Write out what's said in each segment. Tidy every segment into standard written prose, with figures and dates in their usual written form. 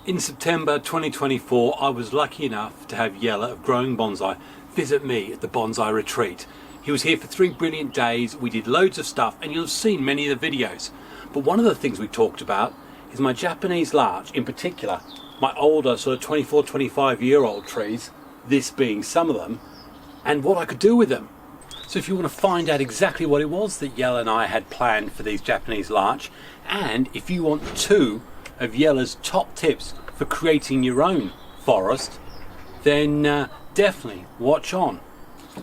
In September 2024, I was lucky enough to have Jelle of Growing Bonsai visit me at the Bonsai Retreat. He was here for 3 brilliant days, we did loads of stuff, and you'll have seen many of the videos. But one of the things we talked about is my Japanese larch, in particular, my older sort of 24, 25-year-old trees, this being some of them, and what I could do with them. So if you want to find out exactly what it was that Jelle and I had planned for these Japanese larch, and if you want 2 of Jelle's top tips for creating your own forest, then definitely watch on.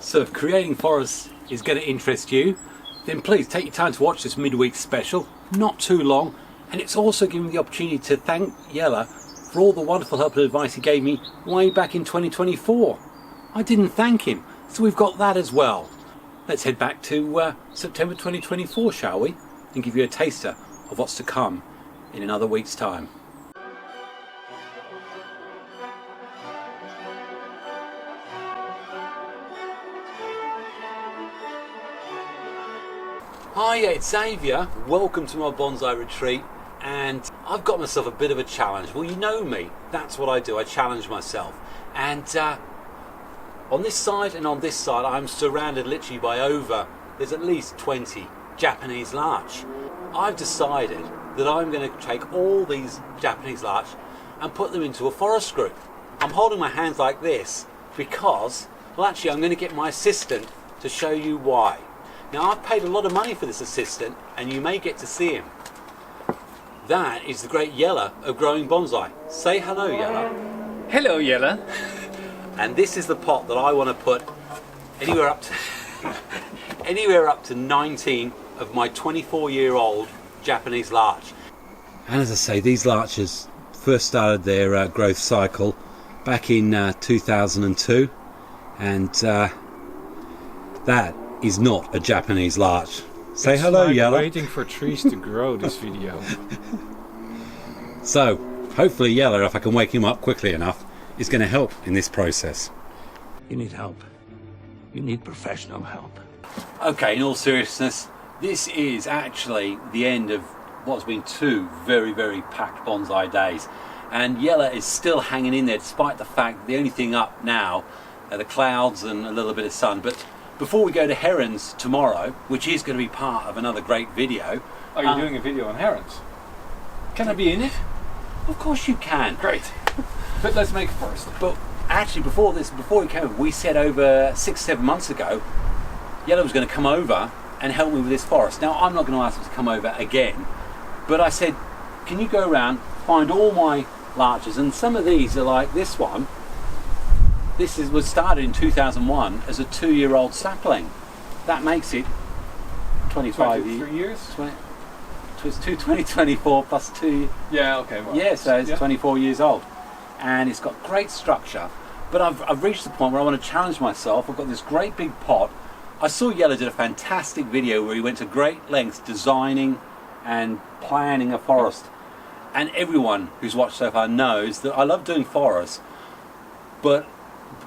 So if creating forests is going to interest you, then please take your time to watch this midweek special, not too long, and it's also giving me the opportunity to thank Jelle for all the wonderful help and advice he gave me way back in 2024. I didn't thank him, so we've got that as well. Let's head back to September 2024, shall we? And give you a taster of what's to come in another week's time. Hi, it's Xavier. Welcome to my bonsai retreat, and I've got myself a bit of a challenge. Well, you know me, that's what I do, I challenge myself. And on this side and on this side, I'm surrounded literally by there's at least 20 Japanese larch. I've decided that I'm going to take all these Japanese larch and put them into a forest group. I'm holding my hands like this because, well, actually I'm going to get my assistant to show you why. Now, I've paid a lot of money for this assistant, and you may get to see him. That is the great Jelle of Growing Bonsai. Say hello, Jelle. Hello, Jelle. And this is the pot that I want to put anywhere up to 19 of my 24-year-old Japanese larch. And as I say, these larches first started their growth cycle back in 2002, and that is not a Japanese larch. Say it's hello, like Jelle. Waiting for trees to grow, this video. So, hopefully Jelle, if I can wake him up quickly enough, is going to help in this process. You need help. You need professional help. Okay, in all seriousness, this is actually the end of what's been 2 very, very packed bonsai days. And Jelle is still hanging in there, despite the fact that the only thing up now are the clouds and a little bit of sun. But before we go to herons tomorrow, which is going to be part of another great video. Are you doing a video on herons? Can I be in it? Of course you can. Great. But let's make it first. But actually, before we came, we said over 6-7 months ago, Jelle was going to come over and help me with this forest. Now, I'm not going to ask him to come over again, but I said, can you go around, find all my larches, and some of these are like this one. This was started in 2001 as a 2-year-old sapling. That makes it 25 years. It's 2024 plus 2. Yeah, okay. Well, yeah, so it's 24 years old, and it's got great structure. But I've reached the point where I want to challenge myself. I've got this great big pot. I saw Jelle did a fantastic video where he went to great lengths designing and planning a forest. And everyone who's watched so far knows that I love doing forests, but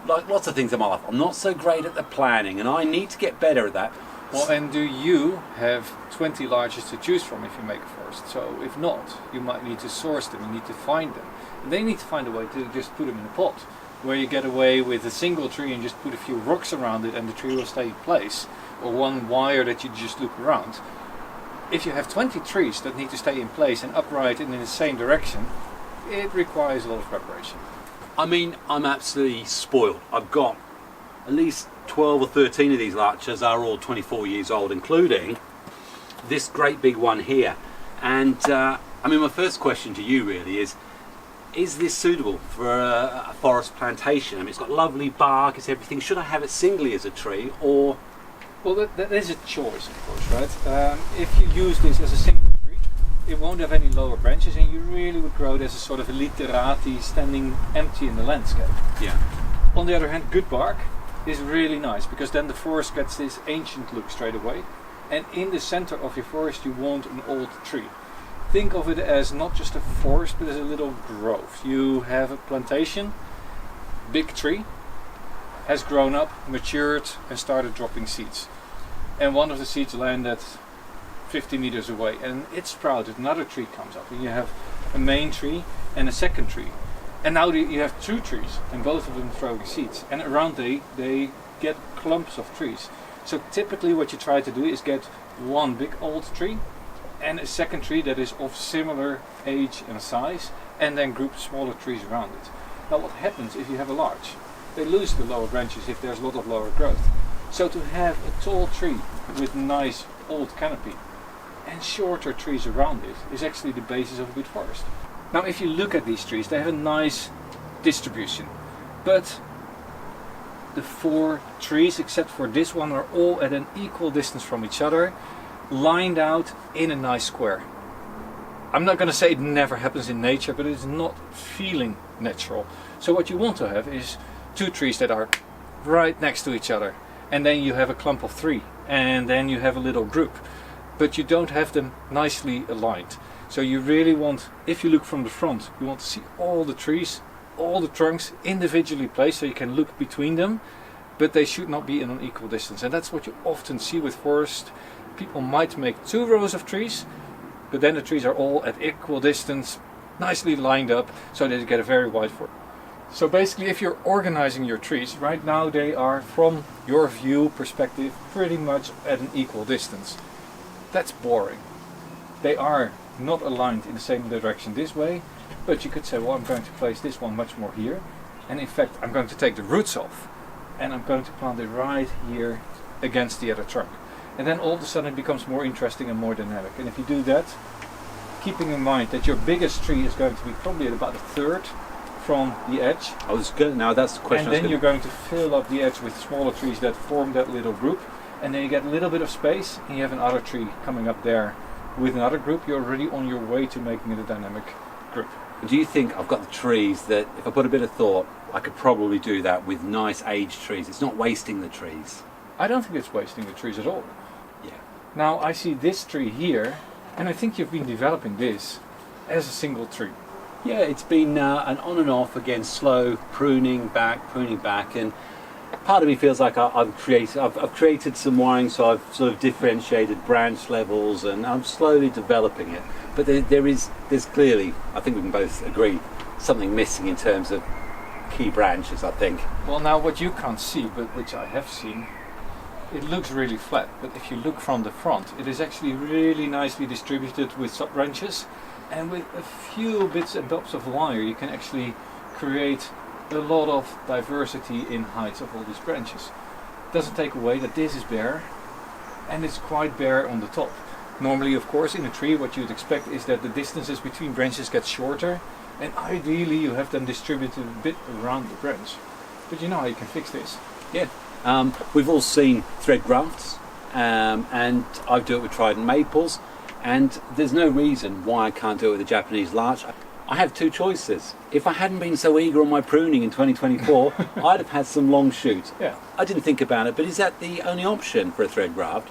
like lots of things in my life, I'm not so great at the planning, and I need to get better at that. Well, and do you have 20 larches to choose from if you make a forest? So if not, you might need to source them, you need to find them. And they need to find a way to just put them in a pot, where you get away with a single tree and just put a few rocks around it and the tree will stay in place, or one wire that you just loop around. If you have 20 trees that need to stay in place and upright and in the same direction, it requires a lot of preparation. I mean, I'm absolutely spoiled. I've got at least 12 or 13 of these larches are all 24 years old, including this great big one here. And I mean, my first question to you really is this suitable for a forest plantation? I mean, it's got lovely bark, it's everything. Should I have it singly as a tree, or? Well, that is a choice, of course, right? If you use this as a single tree, it won't have any lower branches, and you really would grow it as a sort of a literati standing empty in the landscape. Yeah. On the other hand, good bark is really nice, because then the forest gets this ancient look straight away, and in the center of your forest you want an old tree. Think of it as not just a forest, but as a little grove. You have a plantation, big tree, has grown up, matured, and started dropping seeds. And one of the seeds landed 50 meters away, and it sprouted, another tree comes up, and you have a main tree and a second tree. And now you have two trees, and both of them throwing seeds. And around they get clumps of trees. So typically what you try to do is get one big old tree and a second tree that is of similar age and size, and then group smaller trees around it. Now what happens if you have a larch? They lose the lower branches if there's a lot of lower growth. So to have a tall tree with nice old canopy and shorter trees around it is actually the basis of a good forest. Now if you look at these trees, they have a nice distribution, but the 4 trees except for this one are all at an equal distance from each other, lined out in a nice square. I'm not going to say it never happens in nature, but it's not feeling natural. So what you want to have is 2 trees that are right next to each other, and then you have a clump of 3, and then you have a little group, but you don't have them nicely aligned. So you really want, if you look from the front, you want to see all the trees, all the trunks individually placed so you can look between them, but they should not be in an equal distance. And that's what you often see with forest. People might make 2 rows of trees, but then the trees are all at equal distance, nicely lined up, so that you get a very wide forest. So basically, if you're organizing your trees, right now they are, from your view perspective, pretty much at an equal distance. That's boring. They are not aligned in the same direction this way, but you could say, well, I'm going to place this one much more here, and in fact I'm going to take the roots off and I'm going to plant it right here against the other trunk, and then all of a sudden it becomes more interesting and more dynamic. And if you do that, keeping in mind that your biggest tree is going to be probably at about 1/3 from the edge, Now that's the question. and then you're going to fill up the edge with smaller trees that form that little group, and then you get a little bit of space and you have another tree coming up there with another group. You're already on your way to making it a dynamic group. Do you think I've got the trees that, if I put a bit of thought, I could probably do that with nice aged trees? It's not wasting the trees. I don't think it's wasting the trees at all. Yeah. Now I see this tree here, and I think you've been developing this as a single tree. Yeah, it's been an on and off, again, slow pruning back, and part of me feels like I've created some wiring, so I've sort of differentiated branch levels, and I'm slowly developing it. But there's clearly, I think we can both agree, something missing in terms of key branches, I think. Well, now what you can't see, but which I have seen, it looks really flat, but if you look from the front, it is actually really nicely distributed with sub branches, and with a few bits and bobs of wire you can actually create a lot of diversity in heights of all these branches. It doesn't take away that this is bare, and it's quite bare on the top. Normally, of course, in a tree what you'd expect is that the distances between branches get shorter, and ideally you have them distributed a bit around the branch. But you know how you can fix this. Yeah. We've all seen thread grafts, and I do it with trident maples, and there's no reason why I can't do it with the Japanese larch. I have 2 choices. If I hadn't been so eager on my pruning in 2024, I'd have had some long shoots. Yeah. I didn't think about it, but is that the only option for a thread graft?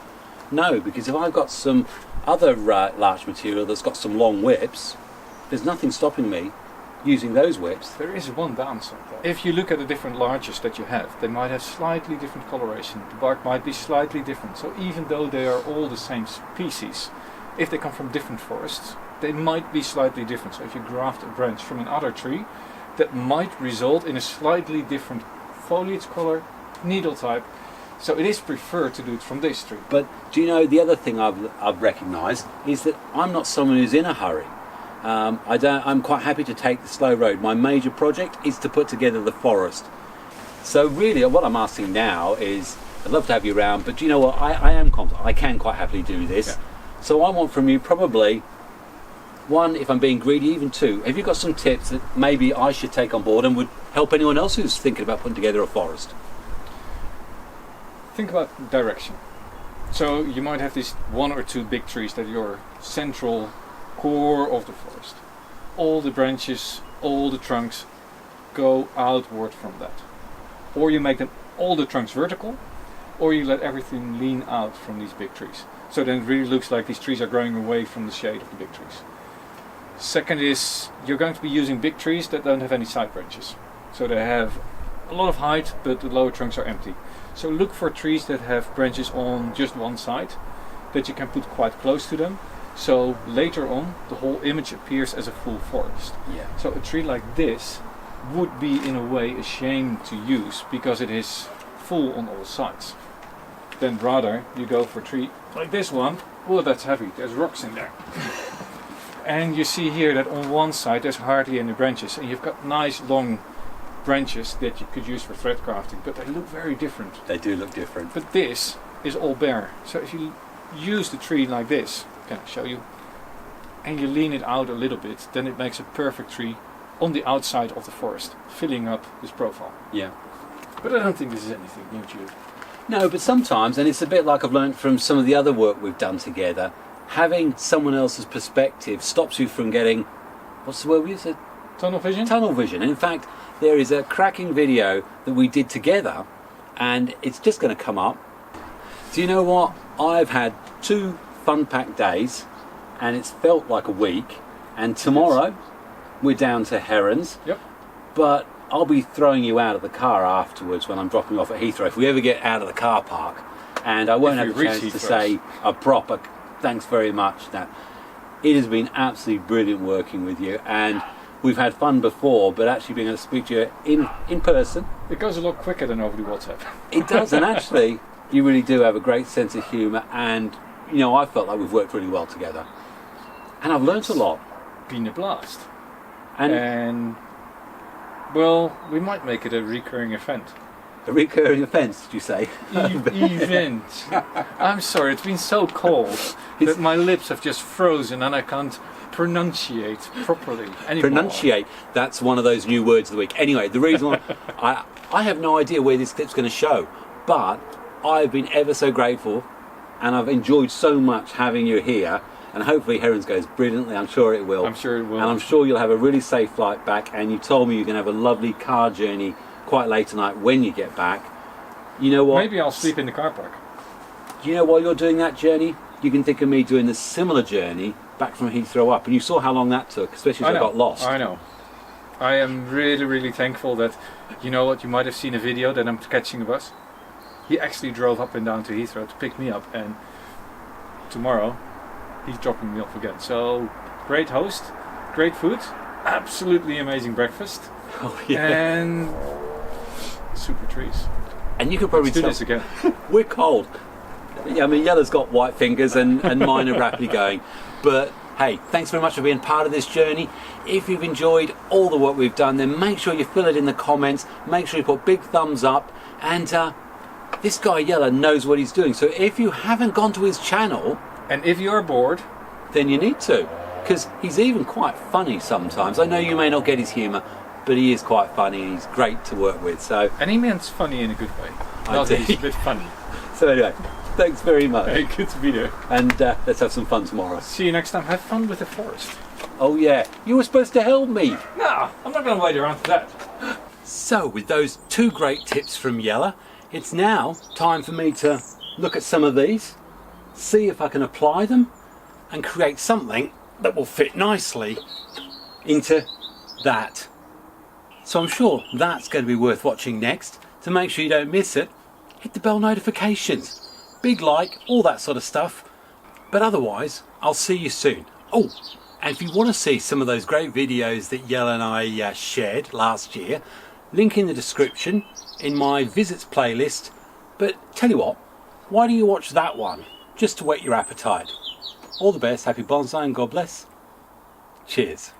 No, because if I've got some other larch material that's got some long whips, there's nothing stopping me using those whips. There is one downside though. If you look at the different larches that you have, they might have slightly different coloration. The bark might be slightly different. So even though they are all the same species, if they come from different forests, they might be slightly different. So if you graft a branch from another tree, that might result in a slightly different foliage color, needle type. So it is preferred to do it from this tree. But do you know, the other thing I've recognised is that I'm not someone who's in a hurry. I'm quite happy to take the slow road. My major project is to put together the forest. So really what I'm asking now is, I'd love to have you around, but do you know what, I am confident, I can quite happily do this. Yeah. So I want from you probably 1, if I'm being greedy, even 2. Have you got some tips that maybe I should take on board and would help anyone else who's thinking about putting together a forest? Think about direction. So you might have these 1 or 2 big trees that are your central core of the forest. All the branches, all the trunks go outward from that. Or you make them all the trunks vertical, or you let everything lean out from these big trees. So then it really looks like these trees are growing away from the shade of the big trees. Second is, you're going to be using big trees that don't have any side branches. So they have a lot of height, but the lower trunks are empty. So look for trees that have branches on just one side, that you can put quite close to them, So later on, the whole image appears as a full forest. Yeah. So a tree like this would be in a way a shame to use because it is full on all sides. Then rather you go for a tree like this one. Well, that's heavy, there's rocks in there. And you see here that on one side there's hardly any branches, and you've got nice long branches that you could use for thread crafting, but they look very different. They do look different. But this is all bare. So if you use the tree like this, can I show you? And you lean it out a little bit, then it makes a perfect tree on the outside of the forest, filling up this profile. Yeah. But I don't think this is anything new to you. No, but sometimes, and it's a bit like I've learned from some of the other work we've done together, having someone else's perspective stops you from getting, what's the word we use? Tunnel vision? Tunnel vision. And in fact, there is a cracking video that we did together, and it's just going to come up. Do you know what? I've had 2 fun-packed days, and it's felt like a week, and tomorrow we're down to herons. Yep. But I'll be throwing you out of the car afterwards when I'm dropping you off at Heathrow, if we ever get out of the car park, and I won't have the chance to say a proper thanks very much. That it has been absolutely brilliant working with you, and we've had fun before, but actually being able to speak to you in person. It goes a lot quicker than over the WhatsApp. It does, and actually you really do have a great sense of humour, and you know, I felt like we've worked really well together, and I've learnt a lot. Been a blast. And well, we might make it a recurring event. a recurring offence, did you say? Event. I'm sorry, it's been so cold that my lips have just frozen and I can't pronunciate properly anymore. Pronunciate, that's one of those new words of the week. Anyway, the reason why I have no idea where this clip's going to show, but I've been ever so grateful, and I've enjoyed so much having you here, and hopefully Herons goes brilliantly. I'm sure it will. I'm sure it will. And I'm sure you'll have a really safe flight back, and you told me you're going to have a lovely car journey quite late tonight when you get back. You know what? Maybe I'll sleep in the car park. You know, while you're doing that journey, you can think of me doing a similar journey back from Heathrow up, and you saw how long that took, especially as I got lost. I know. I am really, really thankful that, you know what, you might have seen a video that I'm catching a bus. He actually drove up and down to Heathrow to pick me up, and tomorrow he's dropping me off again. So, great host, great food, absolutely amazing breakfast, Oh, yeah. and super trees. And you could probably Let's do tell this again. we're cold. I mean, Yella's got white fingers and mine are rapidly going. But hey, thanks very much for being part of this journey. If you've enjoyed all the work we've done, then make sure you fill it in the comments. Make sure you put big thumbs up. And this guy Yella knows what he's doing. So if you haven't gone to his channel, And if you're bored, then you need to. Because he's even quite funny sometimes. I know you may not get his humour, but he is quite funny and he's great to work with. So, and he means funny in a good way. I Not do. that he's a bit funny. so anyway, thanks very much. Hey, good to be there. And let's have some fun tomorrow. See you next time. Have fun with the forest. Oh yeah, you were supposed to help me. No, I'm not going to wait around for that. So with those 2 great tips from Yella, it's now time for me to look at some of these, see if I can apply them and create something that will fit nicely into that. So I'm sure that's going to be worth watching next. To make sure you don't miss it, hit the bell notifications, big like, all that sort of stuff. But otherwise, I'll see you soon. Oh, and if you want to see some of those great videos that Yella and I shared last year, link in the description in my visits playlist. But tell you what, why don't you watch that one, just to whet your appetite. All the best, happy bonsai and God bless. Cheers.